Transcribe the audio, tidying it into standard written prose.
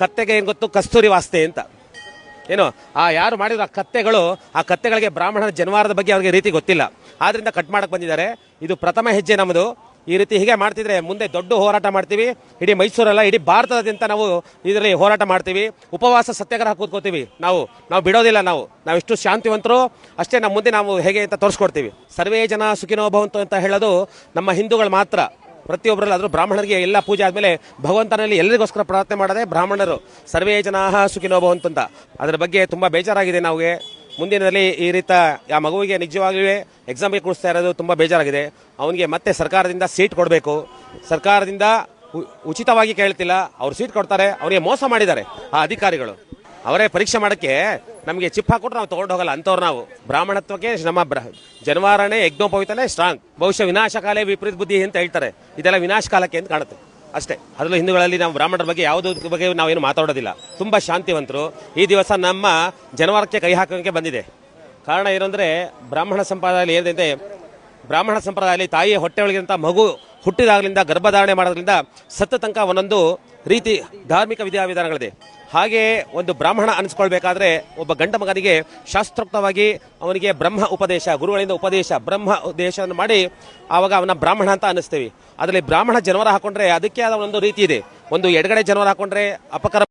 ಕತ್ತೆಗೆ ಏನು ಗೊತ್ತು ಕಸ್ತೂರಿ ವಾಸ್ತೆ ಅಂತ. ಏನು ಆ ಯಾರು ಮಾಡಿರೋ ಆ ಕತ್ತೆಗಳಿಗೆ ಬ್ರಾಹ್ಮಣರ ಜನವಾರದ ಬಗ್ಗೆ ಅವರಿಗೆ ರೀತಿ ಗೊತ್ತಿಲ್ಲ, ಆದ್ರಿಂದ ಕಟ್ ಮಾಡಕ್ಕೆ ಬಂದಿದ್ದಾರೆ. ಇದು ಪ್ರಥಮ ಹೆಜ್ಜೆ ನಮ್ಮದು. ಈ ರೀತಿ ಹೀಗೆ ಮಾಡ್ತಿದ್ರೆ ಮುಂದೆ ದೊಡ್ಡ ಹೋರಾಟ ಮಾಡ್ತೀವಿ. ಇಡೀ ಮೈಸೂರಲ್ಲ, ಇಡೀ ಭಾರತದಾದ್ಯಂತ ನಾವು ಇದರಲ್ಲಿ ಹೋರಾಟ ಮಾಡ್ತೀವಿ. ಉಪವಾಸ ಸತ್ಯಾಗ್ರಹ ಕೂತ್ಕೋತೀವಿ. ನಾವು ಬಿಡೋದಿಲ್ಲ. ನಾವು ಎಷ್ಟು ಶಾಂತಿವಂತರು ಅಷ್ಟೇ ನಮ್ಮ ಮುಂದೆ ನಾವು ಹೇಗೆ ಅಂತ ತೋರಿಸ್ಕೊಡ್ತೀವಿ. ಸರ್ವೇ ಜನ ಸುಖಿನೋ ಭವಂತು ಅಂತ ಹೇಳೋದು ನಮ್ಮ ಹಿಂದೂಗಳು ಮಾತ್ರ. ಪ್ರತಿಯೊಬ್ಬರಲ್ಲಿ ಆದರೂ ಬ್ರಾಹ್ಮಣರಿಗೆ ಎಲ್ಲ ಪೂಜೆ ಆದಮೇಲೆ ಭಗವಂತನಲ್ಲಿ ಎಲ್ಲರಿಗೋಸ್ಕರ ಪ್ರಾರ್ಥನೆ ಮಾಡೋದೇ ಬ್ರಾಹ್ಮಣರು. ಸರ್ವೇ ಜನಾಃ ಸುಖಿನೋ ಭವಂತು ಅಂತ. ಅದರ ಬಗ್ಗೆ ತುಂಬ ಬೇಜಾರಾಗಿದೆ ನಮಗೆ. ಮುಂದಿನದಲ್ಲಿ ಈ ರೀತಿ ಆ ಮಗುವಿಗೆ ನಿಜವಾಗ್ಲೂ ಎಕ್ಸಾಮ್ಗೆ ಕೂಡಿಸ್ತಾ ಇರೋದು ತುಂಬ ಬೇಜಾರಾಗಿದೆ. ಅವನಿಗೆ ಮತ್ತೆ ಸರ್ಕಾರದಿಂದ ಸೀಟ್ ಕೊಡಬೇಕು. ಸರ್ಕಾರದಿಂದ ಉಚಿತವಾಗಿ ಕೇಳ್ತಿಲ್ಲ, ಅವ್ರು ಸೀಟ್ ಕೊಡ್ತಾರೆ. ಅವನಿಗೆ ಮೋಸ ಮಾಡಿದ್ದಾರೆ ಆ ಅಧಿಕಾರಿಗಳು. ಅವರೇ ಪರೀಕ್ಷೆ ಮಾಡೋಕ್ಕೆ ನಮಗೆ ಚಿಪ್ ಹಾಕೊಟ್ರೆ ನಾವು ತೊಗೊಂಡು ಹೋಗಲ್ಲ ಅಂಥವ್ರು ನಾವು. ಬ್ರಾಹ್ಮಣತ್ವಕ್ಕೆ ನಮ್ಮ ಜನವಾರಣೆ ಯಜ್ಞೋಪವಿತನೇ ಸ್ಟ್ರಾಂಗ್. ಬಹುಶಃ ವಿನಾಶಕಾಲೇ ವಿಪರೀತ ಬುದ್ಧಿ ಅಂತ ಹೇಳ್ತಾರೆ. ಇದೆಲ್ಲ ವಿನಾಶಕಾಲಕ್ಕೆ ಅಂತ ಕಾಣುತ್ತೆ ಅಷ್ಟೇ. ಅದರಲ್ಲೂ ಹಿಂದೂಗಳಲ್ಲಿ ನಾವು ಬ್ರಾಹ್ಮಣರ ಬಗ್ಗೆ ಯಾವುದ್ರ ಬಗ್ಗೆ ನಾವೇನು ಮಾತಾಡೋದಿಲ್ಲ. ತುಂಬ ಶಾಂತಿವಂತರು. ಈ ದಿವಸ ನಮ್ಮ ಜನವಾರಕ್ಕೆ ಕೈ ಹಾಕೋಕ್ಕೆ ಬಂದಿದೆ. ಕಾರಣ ಏನು ಅಂದರೆ ಬ್ರಾಹ್ಮಣ ಸಂಪ್ರದಾಯದಲ್ಲಿ ಏನಿದೆ, ಬ್ರಾಹ್ಮಣ ಸಂಪ್ರದಾಯದಲ್ಲಿ ತಾಯಿಯ ಹೊಟ್ಟೆ ಒಳಗಿರಂಥ ಮಗು ಹುಟ್ಟಿದಾಗಲಿಂದ ಗರ್ಭಧಾರಣೆ ಮಾಡೋದ್ರಿಂದ ಸತ್ತ ತನಕ ಒಂದೊಂದು ರೀತಿ ಧಾರ್ಮಿಕ ವಿಧಿವಿಧಾನಗಳಿದೆ. ಹಾಗೆ ಒಂದು ಬ್ರಾಹ್ಮಣ ಅನಿಸ್ಕೊಳ್ಬೇಕಾದ್ರೆ ಒಬ್ಬ ಗಂಡ ಮಗನಿಗೆ ಶಾಸ್ತ್ರೋಕ್ತವಾಗಿ ಅವನಿಗೆ ಬ್ರಹ್ಮ ಉಪದೇಶ, ಗುರುಗಳಿಂದ ಉಪದೇಶ, ಬ್ರಹ್ಮ ಉಪದೇಶವನ್ನು ಮಾಡಿ ಆವಾಗ ಅವನ ಬ್ರಾಹ್ಮಣ ಅಂತ ಅನ್ನಿಸ್ತೀವಿ. ಅದರಲ್ಲಿ ಬ್ರಾಹ್ಮಣ ಜನವರ ಹಾಕೊಂಡ್ರೆ ಅದಕ್ಕೆ ಆದ ಒಂದು ರೀತಿ ಇದೆ. ಒಂದು ಎಡಗಡೆ ಜನವರ ಹಾಕೊಂಡ್ರೆ ಅಪಕರ